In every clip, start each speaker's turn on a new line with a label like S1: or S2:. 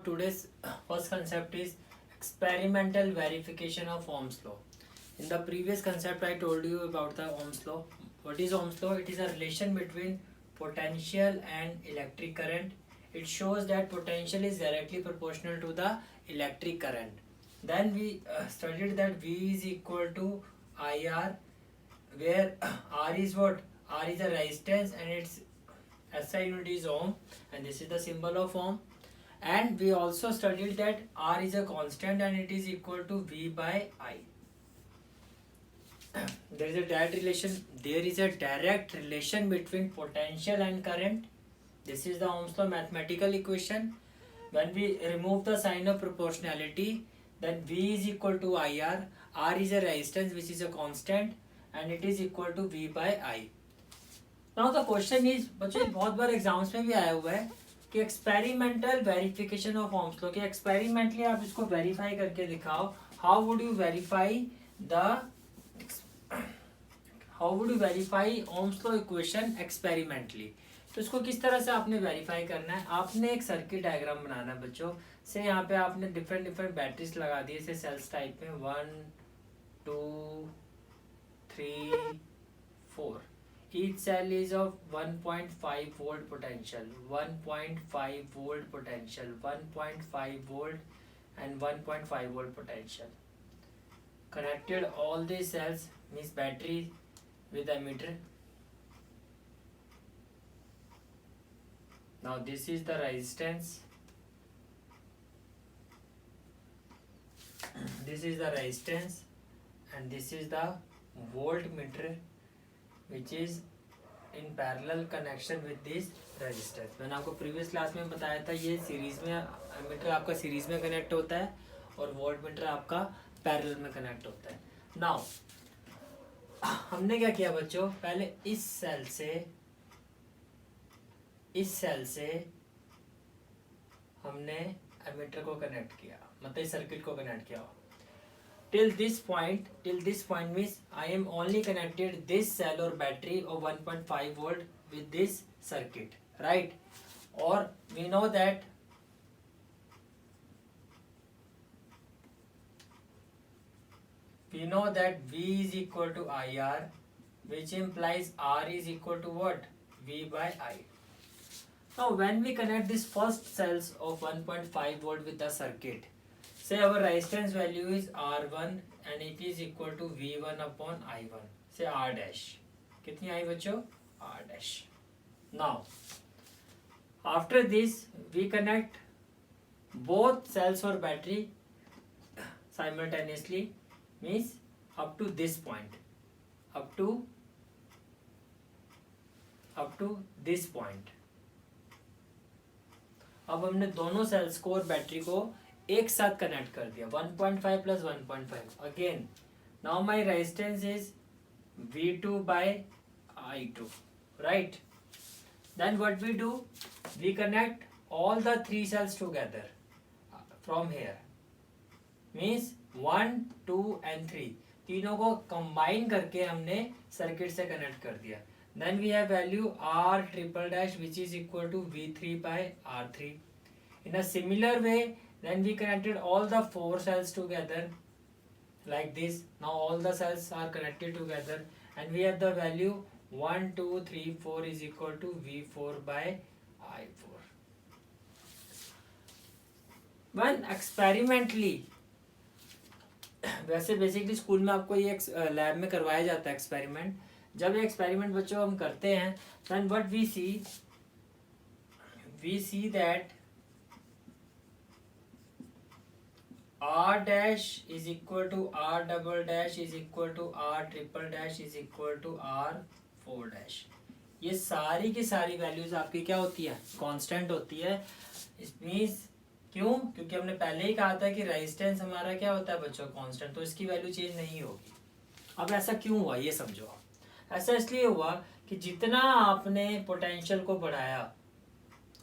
S1: Today's first concept is experimental verification of Ohm's law. In the previous concept, I told you about the Ohm's law. What is Ohm's law? It is a relation between potential and electric current. It shows that potential is directly proportional to the electric current. Then we studied that V is equal to IR, where R is what? R is a resistance and its SI unit is Ohm, and this is the symbol of Ohm. And we also studied that R is a constant and it is equal to V by I. There is a direct relation between potential and current. This is the Ohm's law mathematical equation. When we remove the sign of proportionality, then V is equal to IR. R is a resistance which is a constant and it is equal to V by I. Now the question is, बच्चों बहुत बार exams में भी आया हुआ है कि experimental verification of Ohm's law, कि experimentally आप इसको वेरीफाई करके दिखाओ. How would you verify Ohm's law equation experimentally. तो इसको किस तरह से आपने वेरीफाई करना है. आपने एक सर्किट डायग्राम बनाना है बच्चों. से यहाँ पे आपने डिफरेंट बैटरीज लगा दिए से सेल्स टाइप में 1 2 3 4. Each cell is of 1.5 volt potential, 1.5 volt potential, 1.5 volt and 1.5 volt potential. Connected all these cells means battery with emitter. Now this is the resistance. This is the resistance and this is the voltmeter, which is in parallel connection with this resistance. मैंने आपको previous class में बताया था ये series में ammeter आपका series में connect होता है और वोल्टमीटर आपका पैरेलल में कनेक्ट होता है. नाउ हमने क्या किया बच्चों, पहले इस सेल से हमने एमीटर को कनेक्ट किया, मतलब इस सर्किट को कनेक्ट किया. till this point means I am only connected this cell or battery of 1.5 volt with this circuit, right? Or we know that V is equal to IR, which implies R is equal to what? V by I. Now when we connect this first cells of 1.5 volt with the circuit, say our resistance value is R1 and it is equal to V1 upon I1. Say R dash. कितनी आई बच्चों? R dash. Now, after this we connect both cells or battery simultaneously, means up to this point. Up to this point. अब हमने दोनों sales को और battery को एक साथ कनेक्ट कर दिया. 1.5 plus 1.5. Again now my resistance is V2 by I2, right? Then what we do, we connect all the three cells together from here, means 1 2 and 3 तीनों को कंबाइन करके हमने सर्किट से कनेक्ट कर दिया. Then we have value R triple dash which is equal to V3 by R3. In a similar way, then we connected all the four cells together like this. Now all the cells are connected together and we have the value 1 2 3 4 is equal to V4 by I4. When experimentally, वैसे basically school में आपको ये lab में करवाया जाता है experiment. जब ये एक्सपेरिमेंट बच्चों हम करते हैं, then what we see that R dash is equal to R double dash is equal to R triple dash is equal to R4 dash. ये सारी की सारी वैल्यूज आपकी क्या होती है? कांस्टेंट होती है. मींस क्यों? क्योंकि हमने पहले ही कहा था कि रेजिस्टेंस हमारा क्या होता है बच्चों? कांस्टेंट. तो इसकी वैल्यू चेंज नहीं होगी. अब ऐसा क्यों हुआ ये समझो आप. ऐसा इसलिए हुआ कि जितना आपने पोटेंशियल को बढ़ाया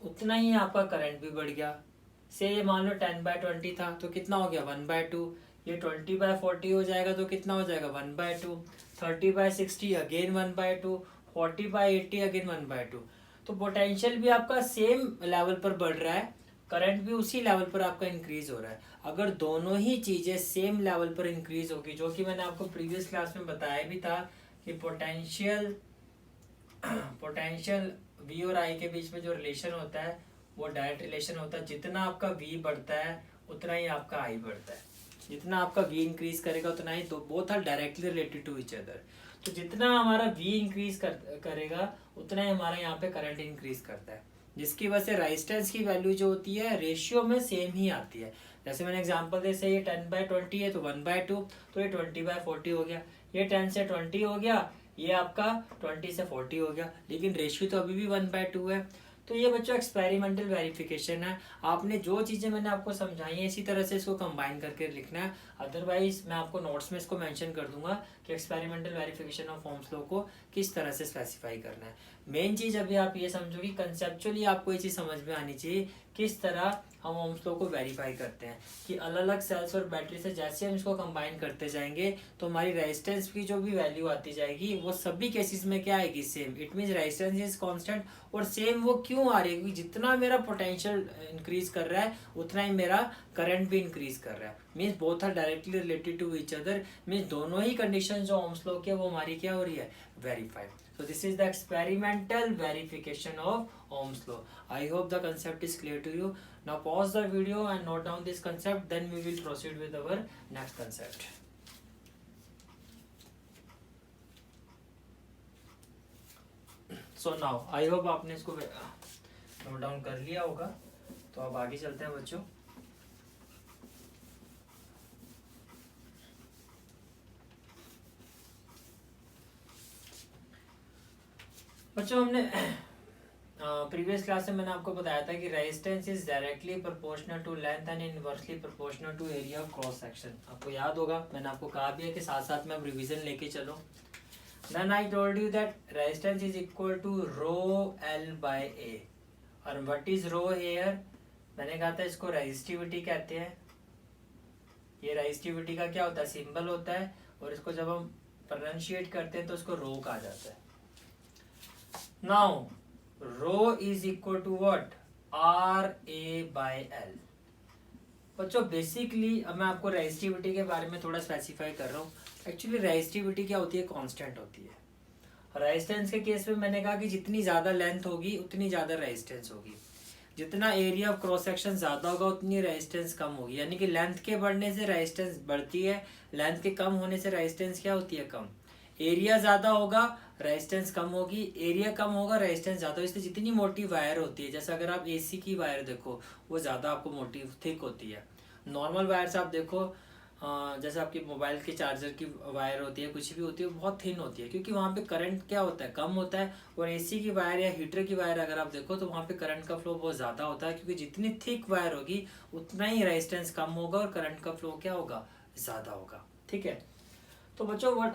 S1: उतना ही आपका करंट भी बढ़ गया. से ये मान लो 10/20 था तो कितना हो गया? 1/2. ये 20/40 हो जाएगा तो कितना हो जाएगा? 1/2. 30/60 अगेन 1/2. 40/80 अगेन 1/2. तो पोटेंशियल भी आपका सेम लेवल पर बढ़ रहा है करंट भी उसी लेवल पर आपका इंक्रीज हो रहा है। अगर दोनों ही चीजें सेम लेवल पर इंक्रीज होगी, जो कि मैंने आपको प्रीवियस क्लास में बताया भी था कि पोटेंशियल पोटेंशियल वी और आई के बीच में जो रिलेशन होता है वो डायरेक्ट रिलेशन होता है। जितना आपका वी बढ़ता है उतना ही आपका आई बढ़ता है। जितना आपका वी इंक्रीज करेगा उतना ही, तो both are directly related to each other. तो जितना हमारा वी इंक्रीज करेगा उतना ही हमारा यहाँ पे करंट इंक्रीज करता है, जिसकी वजह से रेजिस्टेंस की वैल्यू जो होती है रेशियो में सेम ही आती है। जैसे मैंने एग्जांपल दे, से ये 10/20 है तो 1/2, तो ये 20/40 हो गया। ये 10 से 20 हो गया, ये आपका 20 से 40 हो गया, लेकिन रेशियो तो अभी भी 1/2 है। तो ये बच्चों एक्सपेरिमेंटल वेरिफिकेशन है। आपने जो चीज़ें मैंने आपको समझाई हैं इसी तरह से इसको कंबाइन करके लिखना है। अदरवाइज मैं आपको नोट्स में इसको मेंशन कर दूंगा कि experimental verification of Ohm's law को किस तरह से स्पेसिफाई करना है। मेन चीज़ अभी आप ये समझो कि कंसेप्चुअली आपको ये चीज़ समझ में आनी चाहिए किस तरह हम ओम्स लॉ को वेरीफाई करते हैं, कि अलग अलग सेल्स और बैटरी से जैसे हम इसको कंबाइन करते जाएंगे तो हमारी रेजिस्टेंस की जो भी वैल्यू आती जाएगी वो सभी केसेस में क्या आएगी, same. It means resistance is constant. और सेम वो क्यों आ रही है, क्योंकि जितना मेरा पोटेंशियल इंक्रीज कर रहा है उतना ही मेरा करंट भी इंक्रीज कर रहा है। Means both are directly related to each other. Means दोनों ही कंडीशन जो ओम्स लॉ की है वो हमारी क्या हो रही है, verified. So this is the experimental verification of Ohm's law. I hope the concept is clear to you. Now pause the video and note down this concept. Then we will proceed with our next concept. So now I hope आपने इसको note down कर लिया होगा। तो अब आगे चलते हैं बच्चों। हमने प्रीवियस क्लास में मैंने आपको बताया था कि resistance is directly proportional to length and inversely proportional to area of cross section. आपको याद होगा, मैंने आपको कहा भी है कि साथ साथ में आप रिवीजन लेके चलो। Then I told you that resistance is equal to rho L by A. और व्हाट इज रो हेयर, मैंने कहा था इसको रेजिस्टिविटी कहते हैं। ये रेजिस्टिविटी का क्या होता है, सिंबल होता है, और इसको जब हम प्रोनाउंशिएट करते हैं तो इसको रो कहा जाता है। Now, rho is equal to what? RA by L. बच्चों बेसिकली अब मैं आपको रेजिस्टिविटी के बारे में थोड़ा स्पेसिफाई कर रहा हूँ। एक्चुअली रेजिस्टिविटी क्या होती है, कांस्टेंट होती है। रेजिस्टेंस के केस में मैंने कहा कि जितनी ज़्यादा लेंथ होगी उतनी ज़्यादा रेजिस्टेंस होगी। जितना एरिया ऑफ क्रॉस सेक्शन ज़्यादा होगा उतनी रेजिस्टेंस कम होगी। यानी कि लेंथ के बढ़ने से रेजिस्टेंस बढ़ती है, लेंथ के कम होने से रेजिस्टेंस क्या होती है, कम। एरिया ज़्यादा होगा रेजिस्टेंस कम होगी, एरिया कम होगा रेजिस्टेंस ज़्यादा। इसलिए जितनी मोटी वायर होती है, जैसे अगर आप एसी की वायर देखो वो ज़्यादा आपको मोटी थिक होती है। नॉर्मल वायर्स आप देखो, जैसे आपकी मोबाइल के चार्जर की वायर होती है, कुछ भी होती है, बहुत थिन होती है, क्योंकि वहाँ पे करंट क्या होता है, कम होता है। और एसी की वायर या हीटर की वायर अगर आप देखो तो वहाँ पे करंट का फ्लो बहुत ज़्यादा होता है, क्योंकि जितनी थिक वायर होगी उतना ही रेजिस्टेंस कम होगा और करंट का फ्लो क्या होगा, ज़्यादा होगा। ठीक है। तो बच्चों मैं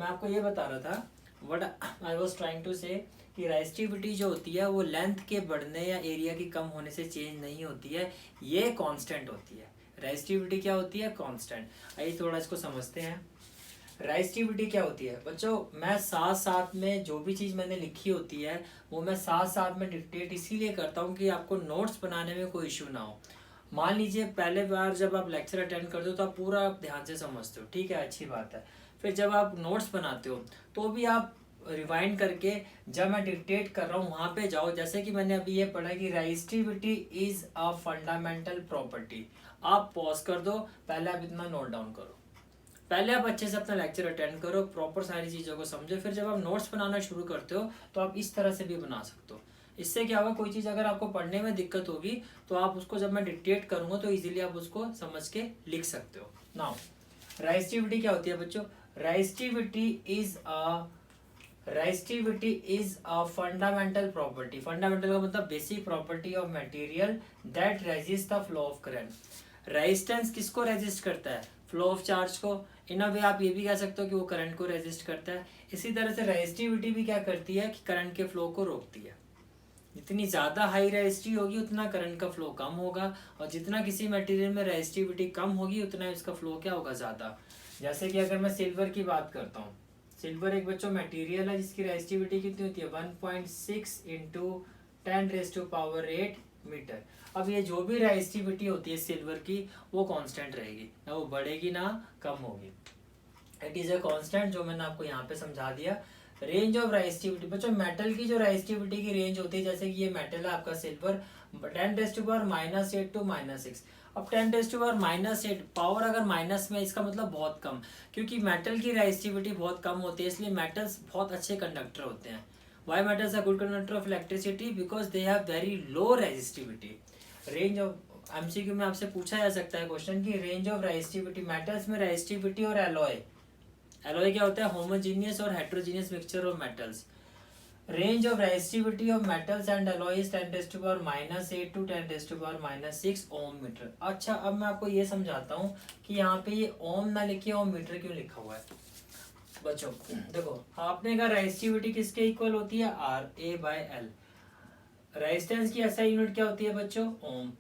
S1: आपको ये बता रहा था, what I was trying to say, कि रेजिस्टिविटी जो होती है वो लेंथ के बढ़ने या एरिया की कम होने से चेंज नहीं होती है, ये कांस्टेंट होती है। रेजिस्टिविटी क्या होती है, कांस्टेंट। आइए थोड़ा इसको समझते हैं। रेजिस्टिविटी क्या होती है बच्चों, मैं साथ साथ में जो भी चीज़ मैंने लिखी होती है वो मैं साथ साथ में डिक्टेट इसीलिए करता हूँ कि आपको नोट्स बनाने में कोई इशू ना हो। मान लीजिए पहले बार जब आप लेक्चर अटेंड करते हो तो आप पूरा ध्यान से समझते हो, ठीक है, अच्छी बात है। फिर जब आप नोट्स बनाते हो तो भी आप रिवाइंड करके जब मैं डिक्टेट कर रहा हूँ वहाँ पे जाओ। जैसे कि मैंने अभी ये पढ़ा कि resistivity is a fundamental property. आप पॉज कर दो, पहले आप इतना नोट डाउन करो, पहले आप अच्छे से अपना लेक्चर अटेंड करो, प्रॉपर सारी चीज़ों को समझो। फिर जब आप नोट्स बनाना शुरू करते हो तो आप इस तरह से भी बना सकते हो। इससे क्या होगा, कोई चीज़ अगर आपको पढ़ने में दिक्कत होगी तो आप उसको जब मैं डिक्टेट करूंगा तो इजीली आप उसको समझ के लिख सकते हो। नाउ रेजिस्टिविटी क्या होती है बच्चों, resistivity is a fundamental property. Fundamental का मतलब basic property of material that resist the flow of current. Resistance किसको रेजिस्ट करता है, फ्लो ऑफ चार्ज को। इन अ वे आप ये भी कह सकते हो कि वो करंट को रेजिस्ट करता है। इसी तरह से रेजिस्टिविटी भी क्या करती है कि करंट के फ्लो को रोकती है। जितनी ज़्यादा हाई रेजिस्टिव होगी उतना करंट का फ्लो कम होगा, और जितना किसी मटेरियल में रेजिस्टिविटी कम होगी उतना इसका फ्लो क्या होगा, ज़्यादा। जैसे कि अगर मैं सिल्वर की बात करता हूँ, सिल्वर एक बच्चों मटेरियल है जिसकी रेजिस्टिविटी कितनी होती है, 1.6 × 10⁻⁸ मीटर। अब ये जो भी रेजिस्टिविटी होती है सिल्वर की वो कांस्टेंट रहेगी, ना वो बढ़ेगी ना कम होगी। इट इज अ कांस्टेंट, जो मैंने आपको यहाँ पे समझा दिया। रेंज ऑफ रेजिस्टिविटी बच्चों, मेटल की जो रेजिस्टिविटी की रेंज होती है, जैसे कि ये मेटल है आपका सिल्वर, 10⁻⁻8 to -6। अब 10⁻⁻8 पावर अगर माइनस में, इसका मतलब बहुत कम, क्योंकि मेटल की रेजिस्टिविटी बहुत कम होती है, इसलिए मेटल्स बहुत अच्छे कंडक्टर होते हैं। Why metals are good conductor of electricity? Because they have very low resistivity. Range of MCQ में आपसे पूछा जा सकता है क्वेश्चन की रेंज ऑफ रेजिस्टिविटी, मेटल्स में रेजिस्टिविटी और एलॉय। एलॉय क्या होता है? होमोजीनियस और heterogeneous mixture of metals. Range of resistivity of metals and alloys 10⁻⁻8 to 10⁻�6 ohm metre. अच्छा, अब मैं आपको ये समझाता हूँ कि यहाँ पे ये ओम ना लिखिए, ओम मीटर क्यों लिखा हुआ है। बच्चों देखो, आपने कहा रेजिस्टिविटी किसके इक्वल होती है? R A by L. Resistance की एसआई यूनिट क्या होती है बच्चों? ओम।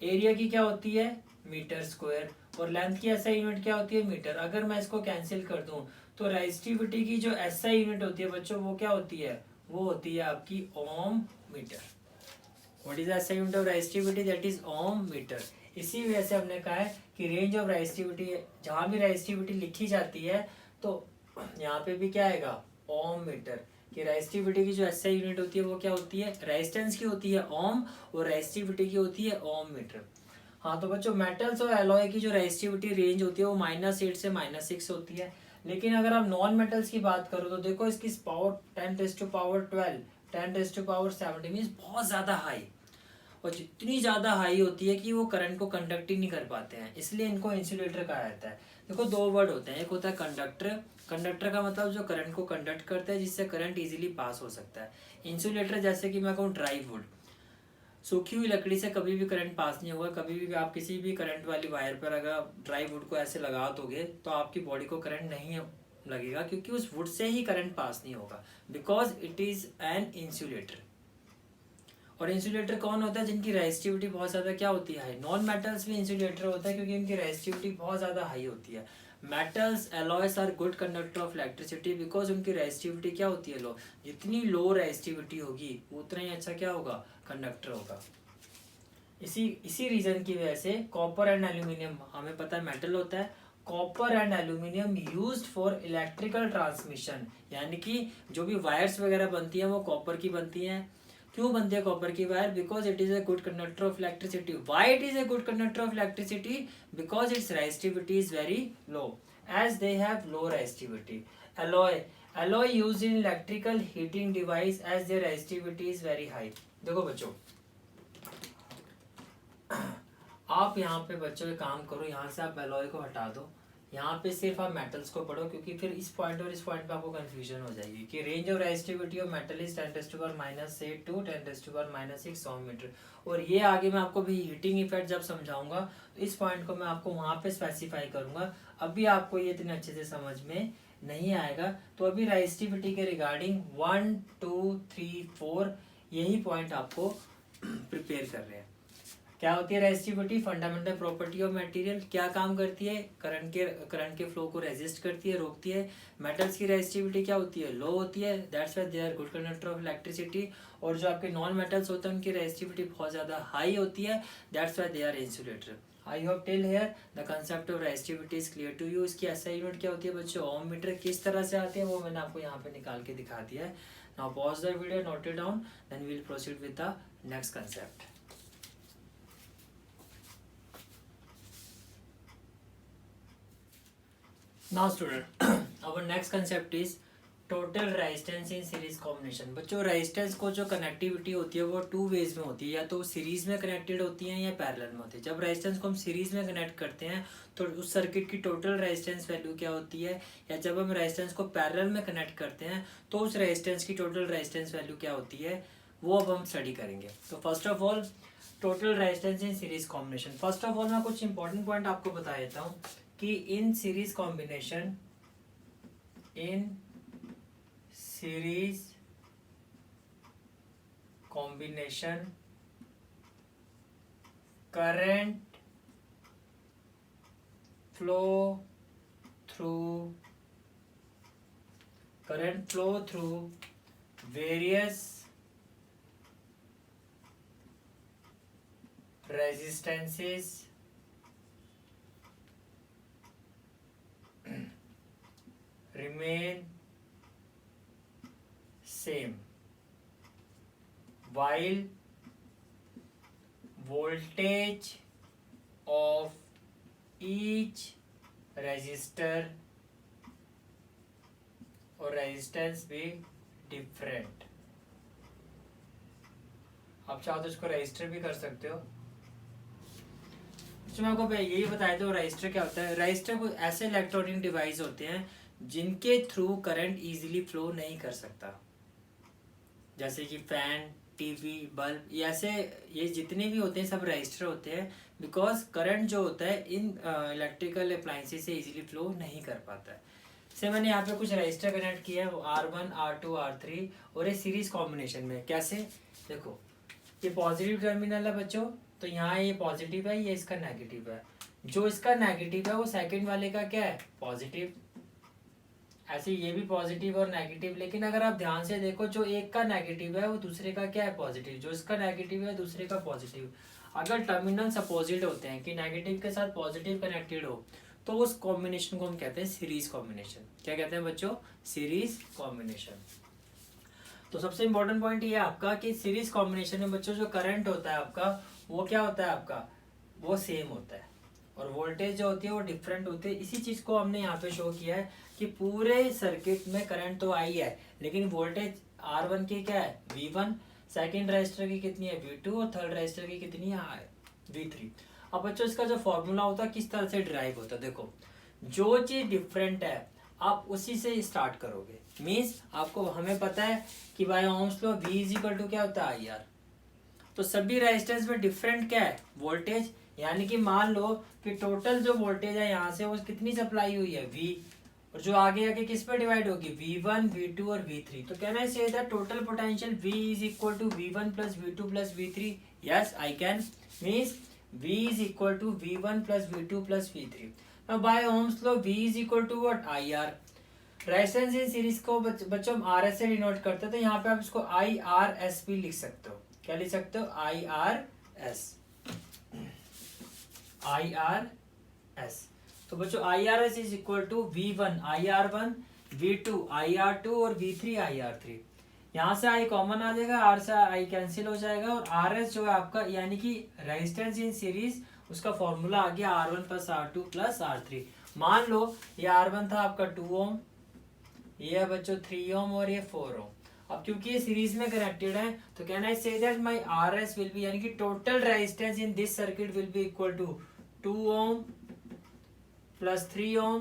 S1: एरिया की क्या होती है? Metre square. और लेंथ की एसआई यूनिट क्या होती है? मीटर। अगर मैं इसको कैंसिल कर दूं तो रेजिस्टिविटी की जो एसआई यूनिट होती है बच्चों वो क्या होती है? वो होती है आपकी ohm meter. What is SI unit of resistivity? That is ohm meter. इसी वजह से हमने कहा है कि रेंज ऑफ रेजिस्टिविटी, जहां भी रेजिस्टिविटी लिखी जाती है तो यहाँ पे भी क्या आएगा? ओम मीटर। कि रेजिस्टिविटी की जो एसआई यूनिट होती है वो क्या होती है? रेजिस्टेंस की होती है ओम, और रेजिस्टिविटी की होती है ओम मीटर। हाँ तो बच्चों, मेटल्स और एलॉय की जो रेजिस्टिविटी रेंज होती है वो -8 से -6 होती है। लेकिन अगर आप नॉन मेटल्स की बात करो तो देखो इसकी पावर 10⁻12, 10⁻17 मीन्स बहुत ज्यादा हाई। और जितनी ज्यादा हाई होती है कि वो करंट को कंडक्ट ही नहीं कर पाते हैं, इसलिए इनको इंसुलेटर कहा जाता है। देखो दो वर्ड होते हैं, एक होता है कंडक्टर। कंडक्टर का मतलब जो करंट को कंडक्ट करता है, जिससे करंट इजीली पास हो सकता है। इंसुलेटर जैसे कि मैं कहूँ ड्राई वुड, सूखी हुई लकड़ी से कभी भी करंट पास नहीं होगा। कभी भी आप किसी भी करंट वाली वायर पर अगर ड्राई वुड को ऐसे लगा दोगे तो आपकी बॉडी को करंट नहीं लगेगा, क्योंकि उस would say he current pass नहीं होगा, because it is an insulator. और इंसुलेटर कौन होता है? जिनकी रेजिस्टिविटी बहुत ज्यादा क्या होती है? हाई। नॉन मेटल्स भी इंसुलेटर होता है क्योंकि उनकी रेजिस्टिविटी बहुत ज्यादा हाई होती है। Metals alloys are good conductor of electricity because उनकी रेजिस्टिविटी क्या होती है? लो। जितनी लो रेजिस्टिविटी होगी उतना ही अच्छा क्या होगा? कंडक्टर होगा। इसी रीजन की वजह से कॉपर एंड एल्यूमिनियम, हमें पता है मेटल होता है, copper and aluminium used for electrical transmission, यानी कि जो भी वायर्स वगैरह बनती हैं वो कॉपर की बनती हैं। क्यों बनती है कॉपर की wire? Because it is a good conductor of electricity. Why it is a good conductor of electricity? Because its resistivity is very low, as they have low resistivity. Alloy used in electrical heating device as their resistivity is very high. देखो बच्चों, आप यहाँ पे बच्चों एक काम करो, यहाँ से आप एलॉय को हटा दो, यहाँ पे सिर्फ आप मेटल्स को पढ़ो, क्योंकि फिर इस पॉइंट और इस पॉइंट पे आपको कंफ्यूजन हो जाएगी कि range of resistivity of metal is 10⁻⁸ to 10⁻�6 ohm metre. और ये आगे मैं आपको भी हीटिंग इफेक्ट जब समझाऊंगा तो इस पॉइंट को मैं आपको वहां पे स्पेसिफाई करूंगा। अभी आपको ये इतने अच्छे से समझ में नहीं आएगा, तो अभी रेजिस्टिविटी के रिगार्डिंग 1 2 3 4 यही पॉइंट आपको प्रिपेयर कर रहे हैं। क्या होती है resistivity? Fundamental property of material. क्या काम करती है? करंट के फ्लो को रेजिस्ट करती है, रोकती है। मेटल्स की रेजिस्टिविटी क्या होती है? लो होती है, that's why they are good conductor of electricity. और जो आपके नॉन मेटल्स होते हैं उनकी रेजिस्टिविटी बहुत ज्यादा हाई होती है, that's why they are insulator. I hope till here the concept of resistivity is clear to you. इसकी एसआई यूनिट क्या होती है बच्चों? Ohm metre. किस तरह से आती है वो मैंने आपको यहाँ पे निकाल के दिखा दिया है। Now pause the video, note it down, then we will proceed with the next concept. Now student, our next concept is total resistance in series combination। बच्चों रेजिस्टेंस को जो कनेक्टिविटी होती है वो टू वेज में होती है, या तो सीरीज में कनेक्टेड होती है या पैरेलल में होती है। जब रेजिस्टेंस को हम सीरीज में कनेक्ट करते हैं तो उस सर्किट की टोटल रेजिस्टेंस वैल्यू क्या होती है, या जब हम रेजिस्टेंस को पैरेलल में कनेक्ट करते हैं तो उस रेजिस्टेंस की टोटल रेजिस्टेंस वैल्यू क्या होती है, वो अब हम स्टडी करेंगे। तो first of all total resistance in series combination. First of all मैं कुछ इंपॉर्टेंट पॉइंट आपको बता देता हूँ कि in series combination current flow through various resistances remain same while voltage of each resistor और resistance भी different। आप चाहो तो इसको रजिस्टर भी कर सकते हो। तो मैं आपको यही बताया था रजिस्टर क्या होता है। रजिस्टर कुछ ऐसे इलेक्ट्रॉनिक डिवाइस होते हैं जिनके थ्रू करंट इजीली फ्लो नहीं कर सकता, जैसे कि फैन, टीवी, बल्ब, ये ऐसे ये जितने भी होते हैं सब रजिस्टर होते हैं, बिकॉज करंट जो होता है इन इलेक्ट्रिकल अप्लायंसेस से इजीली फ्लो नहीं कर पाता है। से मैंने यहाँ पे कुछ रजिस्टर कनेक्ट किया है, R1, R2, R3 और ये सीरीज कॉम्बिनेशन में। कैसे देखो, ये पॉजिटिव टर्मिनल है बच्चों, तो यहाँ ये पॉजिटिव है, ये इसका नेगेटिव है। जो इसका नेगेटिव है वो सेकंड वाले का क्या है, पॉजिटिव। ऐसे ये भी पॉजिटिव और नेगेटिव, लेकिन अगर आप ध्यान से देखो जो एक का नेगेटिव है वो दूसरे का क्या है, पॉजिटिव। जो इसका नेगेटिव है दूसरे का पॉजिटिव। अगर टर्मिनल्स अपोजिट होते हैं कि नेगेटिव के साथ पॉजिटिव कनेक्टेड हो, तो उस कॉम्बिनेशन को हम कहते हैं सीरीज कॉम्बिनेशन। क्या कहते हैं बच्चों, सीरीज कॉम्बिनेशन। तो सबसे इंपॉर्टेंट पॉइंट ये है आपका कि सीरीज कॉम्बिनेशन में बच्चों जो करंट होता है आपका वो क्या होता है, आपका वो सेम होता है, और वोल्टेज जो होती है वो डिफरेंट होती है। इसी चीज को हमने यहाँ पे शो किया है कि पूरे सर्किट में करंट तो आई है, लेकिन वोल्टेज R1 की क्या है, V1, सेकेंड रजिस्टर की कितनी है, V2, और थर्ड रजिस्टर की कितनी है, V3। अब बच्चों इसका जो फॉर्मूला होता है किस तरह से ड्राइव होता है, देखो जो चीज डिफरेंट है आप उसी से स्टार्ट करोगे। मीन्स आपको हमें पता है कि by Ohm's law V is equal to क्या होता है, IR। तो सभी रेजिस्टेंस में डिफरेंट क्या है, वोल्टेज। यानी कि मान लो कि टोटल जो वोल्टेज है यहाँ से वो कितनी सप्लाई हुई है, V, और जो आगे आगे किस पे डिवाइड होगी, V1, V2 और V3। तो कहना है that total potential V is equal to V1 plus V2 plus V3। Yes I can. Means V is equal to V1 plus V2 plus V3। Now by Ohm's law V is equal to what, IR। Resistance in series को बच्चों हम RS से denote करते हैं, तो यहाँ पे आप इसको IRS भी लिख सकते हो। क्या लिख सकते हो, IRS। IRS। तो बच्चों IRS is equal to V1 IR1, V2 IR2 और V3 IR3। यहाँ से I कॉमन आ जाएगा, R से I कैंसिल हो जाएगा, और RS जो है आपका यानी कि रेजिस्टेंस इन सीरीज, उसका फॉर्मूला आ गया R1 plus R2 plus R3। मान लो ये R1 था आपका 2 ओम, ये है बच्चों 3 ओम और ये 4 ओम। अब क्योंकि ये सीरीज में कनेक्टेड है तो can I say that my RS will be, यानी कि total resistance in this circuit will be equal to 2 ohm plus 3 ohm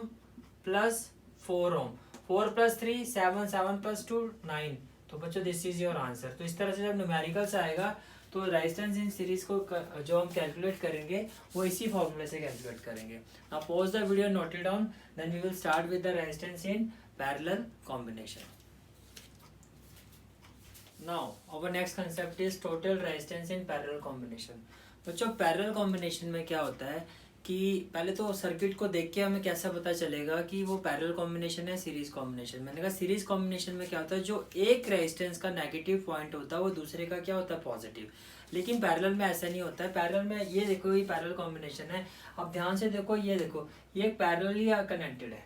S1: plus 4 ohm. 4 plus 3 7, 7 plus 2 9। तो बच्चों दिस इज योर आंसर। तो इस तरह से जब न्यूमेरिकल्स आएगा तो रेजिस्टेंस इन सीरीज को जो हम कैलकुलेट करेंगे वो इसी फॉर्मूले से कैलकुलेट करेंगे। Now pause the video, note it down, then we will start with the resistance in parallel combination. Now our next concept is total resistance in parallel combination. बच्चों पैरेलल कॉम्बिनेशन में क्या होता है कि पहले तो सर्किट को देख के हमें कैसा पता चलेगा कि वो पैरेलल कॉम्बिनेशन है सीरीज कॉम्बिनेशन। मैंने कहा सीरीज कॉम्बिनेशन में क्या होता है, जो एक रेजिस्टेंस का नेगेटिव पॉइंट होता है वो दूसरे का क्या होता है, पॉजिटिव। लेकिन पैरेलल में ऐसा नहीं होता है। पैरेलल में ये देखो, ये पैरेलल कॉम्बिनेशन है, अब ध्यान से देखो, ये देखो ये पैरेलली कनेक्टेड है।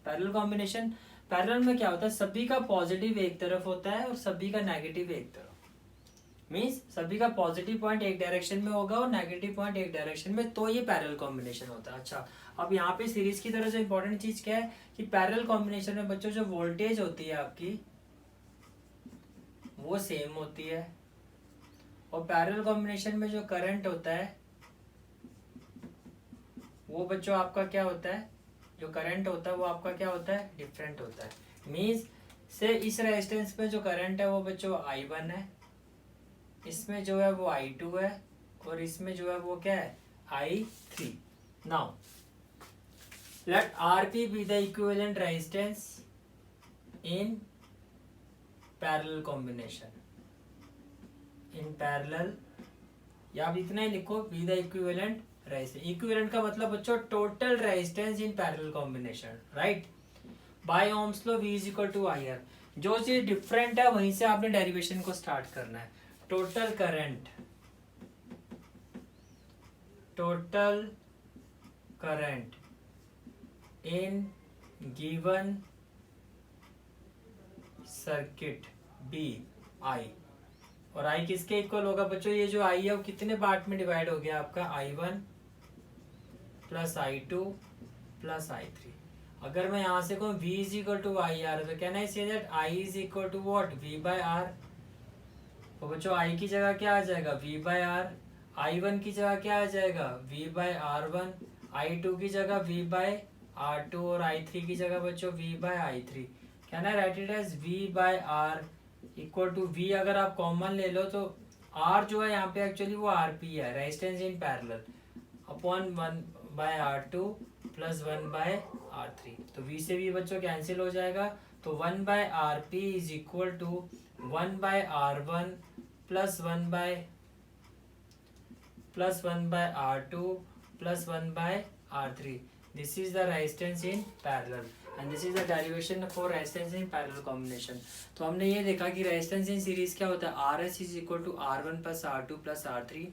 S1: पैरेलल कॉम्बिनेशन, पैरेलल में क्या होता है, सभी का पॉजिटिव एक तरफ होता है और सभी का नेगेटिव एक तरफ। मीन्स सभी का पॉजिटिव पॉइंट एक डायरेक्शन में होगा और नेगेटिव पॉइंट एक डायरेक्शन में, तो ये पैरेलल कॉम्बिनेशन होता है। अच्छा, अब यहाँ पे सीरीज की तरह से इंपॉर्टेंट चीज क्या है कि पैरेलल कॉम्बिनेशन में बच्चों जो वोल्टेज होती है आपकी वो सेम होती है, और पैरेलल कॉम्बिनेशन में जो करंट होता है वो बच्चों आपका क्या होता है, जो करंट होता है वो आपका क्या होता है, डिफरेंट होता है। मीन्स से इस रेजिस्टेंस में जो करंट है वो बच्चों I1 है, इसमें जो है वो I2 है, और इसमें जो है वो क्या है, I3। Now let RP be the equivalent resistance in parallel combination. In parallel, या आप इतना ही लिखो, be the equivalent resistance. Equivalent का मतलब बच्चों total resistance in parallel combination, right. By Ohm's law V is equal to IR। जो चीज डिफरेंट है वहीं से आपने डेरिवेशन को स्टार्ट करना है। Total current total current in given circuit B I, और I किसके इक्वल होगा बच्चों? ये जो I है वो कितने पार्ट में डिवाइड हो गया आपका? I1 plus I2 plus I3। अगर मैं यहाँ से कहूँ V is equal to I R, तो can I say that I is equal to what? V by R। तो बच्चों I की जगह क्या आ जाएगा? V by R। I1 की जगह क्या आ जाएगा? V bye R1। I2 की जगह V बाय R2 और I3 की जगह बच्चों V by I3। Can I write it as V by R equal to V। अगर आप कॉमन ले लो तो R जो है यहाँ पे एक्चुअली वो RP है, resistance in parallel, upon 1 by R2 plus 1 by R3। तो V से भी बच्चों कैंसिल हो जाएगा, तो 1 by RP is equal to 1 by R1 plus 1 by R2 plus 1 by R3। This is the resistance in parallel and this is the derivation for resistance in parallel combination. तो हमने ये देखा कि रेजिस्टेंस इन सीरीज क्या होता है? RS is equal to R1 plus R2 plus R3।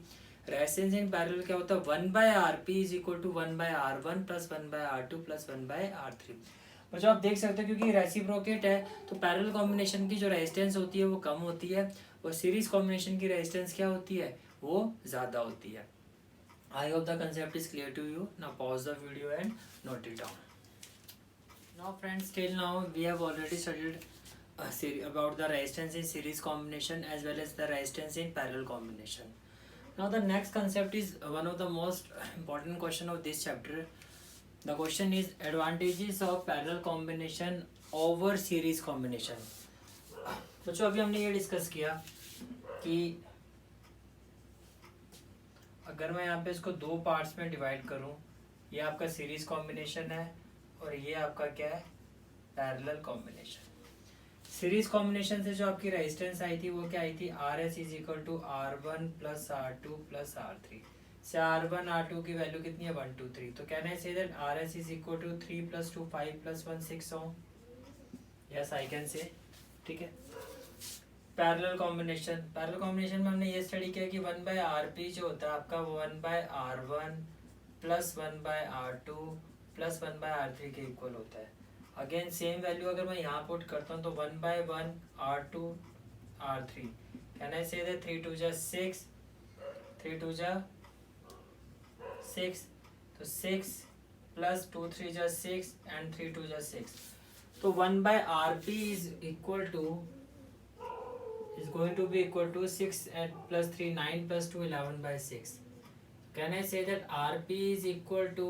S1: Resistance in parallel क्या होता है? 1 by RP is equal to 1 by R1 plus 1 by R2 plus 1 by R3। बच्चों आप देख सकते हो क्योंकि रेसिप्रोकेट है तो पैरेलल कॉम्बिनेशन की जो रेजिस्टेंस होती है वो कम होती है और सीरीज कॉम्बिनेशन की रेजिस्टेंस क्या होती है? वो ज़्यादा होती है। I hope the concept is clear to you. Now pause the video and note it down. Now friends, till now we have already studied about the resistance in series combination as well as the resistance in parallel combination. Now the next concept is one of the most important question of this chapter. The question is advantages of parallel combination over series combination. बच्चों अभी हमने ये discuss किया कि अगर मैं यहाँ पे इसको दो पार्ट्स में डिवाइड करूँ, ये आपका सीरीज कॉम्बिनेशन है और ये आपका क्या है? Parallel combination. सीरीज कॉम्बिनेशन से जो आपकी रेजिस्टेंस आई थी वो क्या आई थी? RS is equal to R1 plus R2 plus R3। से R1 R2 की वैल्यू कितनी है? 1 2 3। तो can I say that RS is equal to 3 plus 2 5 plus 1 6 ohm. Yes I can say. ठीक है। पैरेलल कॉम्बिनेशन में हमने ये स्टडी किया कि 1 बाय RP जो होता है आपका 1 by R1 plus 1 by R2 plus 1 by R3 के इक्वल होता है। अगेन सेम वैल्यू अगर मैं यहाँ पुट करता हूँ तो 1 bye 1 R2 R3। Can I say that 3 2 जा 6 3 2 जा 6, तो 6 प्लस 2 3 जा 6 एंड 3 2 जा 6। तो 1 by RP is equal to is going to be equal to 6 and plus 3 9 plus 2 11 by 6. Can I say that RP is equal to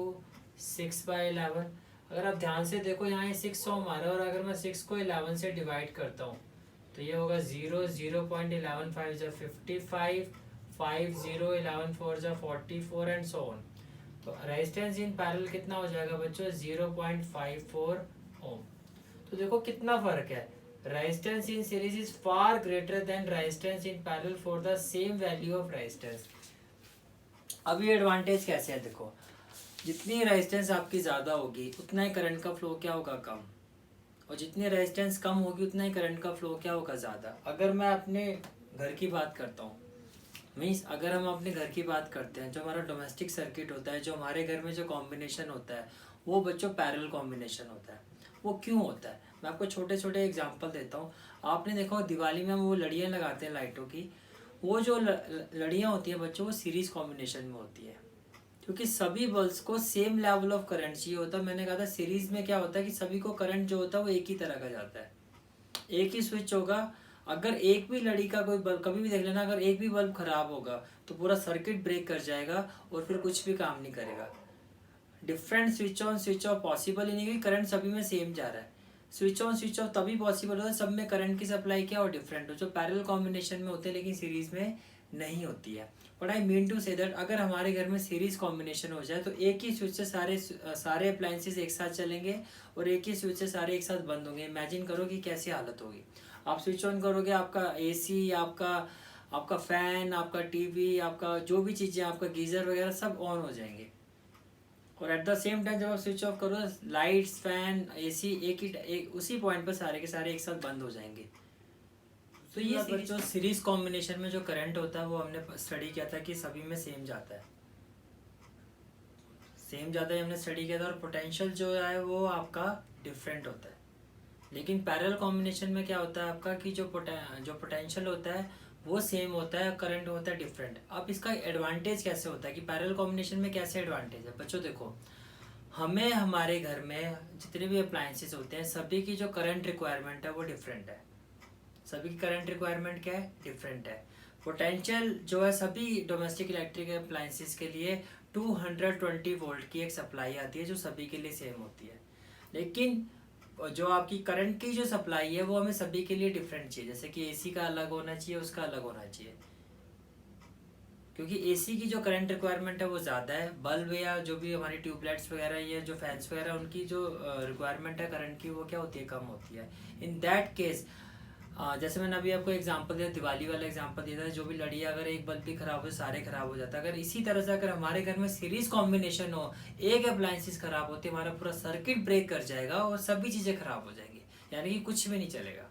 S1: 6 by 11? अगर आप ध्यान से देखो यहाँ 6 ओम आ रहा है और अगर मैं 6 को 11 से डिवाइड करता हूँ तो ये होगा 0 0.11 5 जा 55 5 0 11 4 जा 44 एंड सो ऑन। तो रेजिस्टेंस इन पैरेलल कितना हो जाएगा बच्चों? 0.54 ओम। तो देखो कितना फर्क है। Resistance in series is far greater than resistance in parallel for the same value of resistance. अब ये एडवांटेज कैसे है? देखो जितनी रेजिस्टेंस आपकी ज़्यादा होगी उतना ही करंट का फ्लो क्या होगा? कम। और जितनी रेजिस्टेंस कम होगी उतना ही करंट का फ्लो क्या होगा? ज़्यादा। अगर मैं अपने घर की बात करता हूँ, मीन्स अगर हम अपने घर की बात करते हैं, जो हमारा डोमेस्टिक सर्किट होता है, जो हमारे घर में जो कॉम्बिनेशन होता है वो बच्चों पैरेलल कॉम्बिनेशन होता है। वो क्यों होता है? मैं आपको छोटे छोटे एग्जांपल देता हूँ। आपने देखा दिवाली में हम वो लड़ियाँ लगाते हैं लाइटों की, वो जो लड़ियाँ होती हैं बच्चों वो सीरीज कॉम्बिनेशन में होती है क्योंकि सभी बल्ब्स को सेम लेवल ऑफ करंट चाहिए होता है। मैंने कहा था सीरीज में क्या होता है कि सभी को करंट जो होता है वो एक ही तरह का जाता है, एक ही स्विच होगा। अगर एक भी लड़ी का कोई बल्ब, कभी भी देख लेना, अगर एक भी बल्ब खराब होगा तो पूरा सर्किट ब्रेक कर जाएगा और फिर कुछ भी काम नहीं करेगा। Different switch on switch off possible ही नहीं क्योंकि करंट सभी में सेम जा रहा है। स्विच ऑन स्विच ऑफ तभी पॉसिबल होता है सब में करंट की सप्लाई क्या और डिफरेंट हो, जो पैरेलल कॉम्बिनेशन में होते हैं लेकिन सीरीज में नहीं होती है। But I mean to say that अगर हमारे घर में सीरीज कॉम्बिनेशन हो जाए तो एक ही स्विच से सारे अप्लायंसेस एक साथ चलेंगे और एक ही स्विच से सारे एक साथ बंद होंगे। इमेजिन करो कि कैसी हालत होगी। आप स्विच ऑन करोगे, आपका AC, आपका फैन, आपका टीवी, आपका जो भी चीज़ें, आपका गीज़र वगैरह सब ऑन हो जाएंगे और एट द सेम टाइम जब आप स्विच ऑफ करो लाइट्स, फैन, AC एक उसी पॉइंट पर सारे के सारे एक साथ बंद हो जाएंगे। तो ये जो सीरीज कॉम्बिनेशन में जो करंट होता है वो हमने स्टडी किया था कि सभी में सेम जाता है। सेम ज़्यादा ही हमने स्टडी किया था, और पोटेंशियल जो है वो आपका डिफरेंट होता है। लेकिन पैरेलल कॉम्बिनेशन में क्या होता है आपका कि जो पोटेंशियल होता है वो सेम होता है, करंट होता है डिफरेंट। अब इसका एडवांटेज कैसे होता है कि पैरेलल कॉम्बिनेशन में कैसे एडवांटेज है बच्चों, देखो हमें हमारे घर में जितने भी अप्लायंसेस होते हैं सभी की जो करंट रिक्वायरमेंट है वो डिफरेंट है। सभी की करंट रिक्वायरमेंट क्या है, डिफरेंट है। पोटेंशियल जो है सभी डोमेस्टिक इलेक्ट्रिक अप्लायंसेस के लिए 220 वोल्ट की एक सप्लाई आती है जो सभी के लिए सेम होती है। लेकिन जो आपकी करंट की जो सप्लाई है वो हमें सभी के लिए डिफरेंट चाहिए। जैसे कि एसी का अलग होना चाहिए, उसका अलग होना चाहिए, क्योंकि एसी की जो करंट रिक्वायरमेंट है वो ज़्यादा है। बल्ब या जो भी हमारी ट्यूबलाइट्स वगैरह या जो फैंस वगैरह उनकी जो रिक्वायरमेंट है करंट की वो क्या होती है, कम होती है। इन दैट केस जैसे मैंने अभी आपको एग्जांपल दिया, दिवाली वाला एग्जांपल दिया था, जो भी लड़ी अगर एक बल्ब भी खराब हो सारे खराब हो जाता है। अगर इसी तरह से अगर हमारे घर में सीरीज कॉम्बिनेशन हो, एक अप्लायंसेस खराब होती है, हमारा पूरा सर्किट ब्रेक कर जाएगा और सभी चीज़ें खराब हो जाएंगी, यानी कि कुछ भी नहीं चलेगा।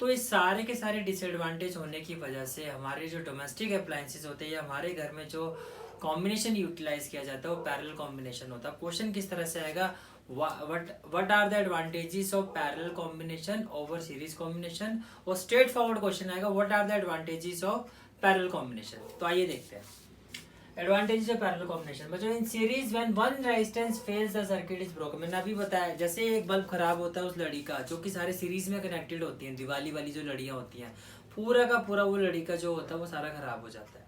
S1: तो इस सारे के सारे डिसएडवांटेज होने की वजह से हमारे जो डोमेस्टिक अप्लायंसेस होते हैं या हमारे घर में जो कॉम्बिनेशन यूटिलाइज किया जाता है वो पैरेलल कॉम्बिनेशन होता है। क्वेश्चन किस तरह से आएगा, what are the advantages of parallel combination over series combination, और स्ट्रेट फॉरवर्ड क्वेश्चन आएगा what are the advantages of parallel combination। तो आइए देखते हैं एडवांटेजेस ऑफ पैरेलल कॉम्बिनेशन। बच्चों in series when one resistance fails the circuit is broken. मैंने अभी बताया जैसे एक बल्ब खराब होता है उस लड़ी का, जो कि सारे सीरीज में कनेक्टेड होती हैं, दिवाली वाली जो लड़ियाँ होती हैं, पूरा का पूरा वो लड़ी का जो होता है वो सारा खराब हो जाता है।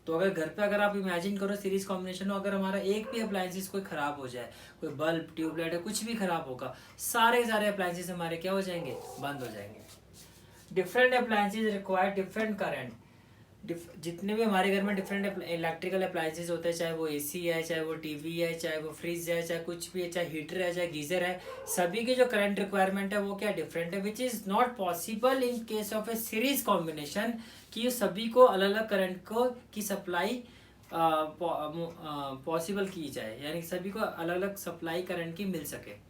S1: तो अगर घर पे अगर आप इमेजिन करो सीरीज कॉम्बिनेशन हो, अगर हमारा एक भी अप्लायंसेस कोई खराब हो जाए, कोई बल्ब ट्यूबलाइट है कुछ भी खराब होगा, सारे अप्लायंसेस हमारे क्या हो जाएंगे, बंद हो जाएंगे। Different appliances require different current. जितने भी हमारे घर में डिफरेंट इलेक्ट्रिकल अप्लायंसेस होते हैं, चाहे वो एसी है, चाहे वो टीवी है, चाहे वो फ्रिज है, चाहे कुछ भी है, चाहे हीटर है, चाहे गीजर है, सभी की जो करंट रिक्वायरमेंट है वो क्या डिफरेंट है, which is not possible in case of A series combination, कि सभी को अलग अलग करंट को की सप्लाई पॉसिबल की जाए, यानी सभी को अलग अलग सप्लाई करंट की मिल सके।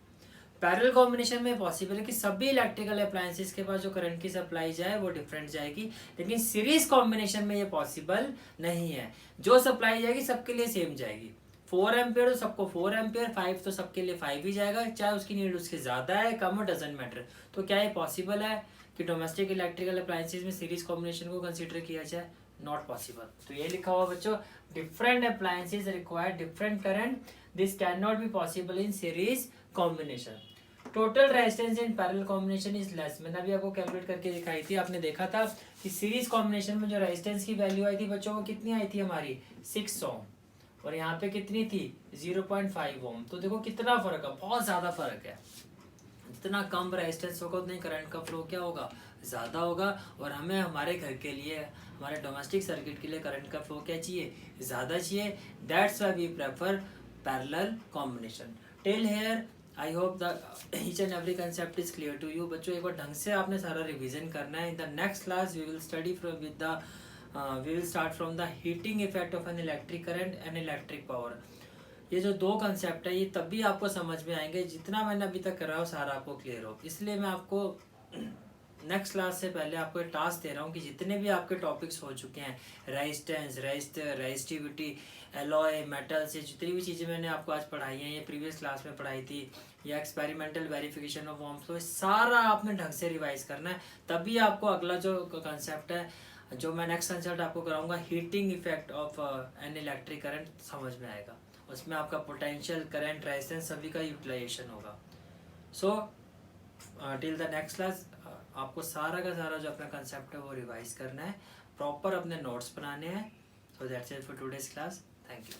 S1: पैरेलल कॉम्बिनेशन में पॉसिबल है कि सभी इलेक्ट्रिकल अप्लायंसेस के पास जो करंट की सप्लाई जाए वो डिफरेंट जाएगी, लेकिन सीरीज कॉम्बिनेशन में ये पॉसिबल नहीं है। जो सप्लाई जाएगी सबके लिए सेम जाएगी। 4 एम्पियर तो सबको 4 एम्पियर, 5 तो सबके लिए 5 ही जाएगा, चाहे उसकी नीड उसके ज़्यादा है कम हो, डजेंट मैटर। तो क्या ये पॉसिबल है कि डोमेस्टिक इलेक्ट्रिकल अप्लायंसेस में सीरीज कॉम्बिनेशन को कंसिडर किया जाए? Not possible. तो ये लिखा हुआ बच्चों, different appliances require different current, this can not be possible in series combination. Total resistance in parallel combination is less. मैंने अभी आपको कैलकुलेट करके दिखाई थी, आपने देखा था कि सीरीज कॉम्बिनेशन में जो रेजिस्टेंस की वैल्यू आई थी बच्चों वो कितनी आई थी हमारी 6 ओम, और यहाँ पे कितनी थी 0.5 ओम। तो देखो कितना फर्क है, बहुत ज्यादा फर्क है। जितना कम रेजिस्टेंस होगा उतनी करंट का फ्लो क्या होगा, ज्यादा होगा। और हमें हमारे घर के लिए, हमारे डोमेस्टिक सर्किट के लिए करंट का फ्लो क्या चाहिए, ज्यादा चाहिए। That's why we prefer parallel combination. Till here I hope the each and every concept is clear to you. बच्चों एक बार ढंग से आपने सारा रिवीजन करना है। In the next class we will study we will start from the heating effect of an electric current and electric power. ये जो दो कंसेप्ट है ये तभी आपको समझ में आएंगे जितना मैंने अभी तक करा हो सारा आपको क्लियर हो। इसलिए मैं आपको नेक्स्ट क्लास से पहले आपको एक टास्क दे रहा हूँ कि जितने भी आपके टॉपिक्स हो चुके हैं, resistance, resistor, resistivity, alloy, metal से जितनी भी चीज़ें मैंने आपको आज पढ़ाई हैं, ये प्रीवियस क्लास में पढ़ाई थी, या एक्सपेरिमेंटल वेरिफिकेशन ऑफ ओम्स, तो सारा आपने ढंग से रिवाइज करना है, तभी आपको अगला जो कंसेप्ट है, जो मैं नेक्स्ट कंसेप्ट आपको कराऊंगा, heating effect of an electric current, समझ में आएगा। उसमें आपका पोटेंशियल, करंट, रेजिस्टेंस सभी का यूटिलाइजेशन होगा। So till the next class आपको सारा का सारा जो अपना कंसेप्ट है वो रिवाइज करना है, प्रॉपर अपने नोट्स बनाने हैं। So that's it for today's class. Thank you.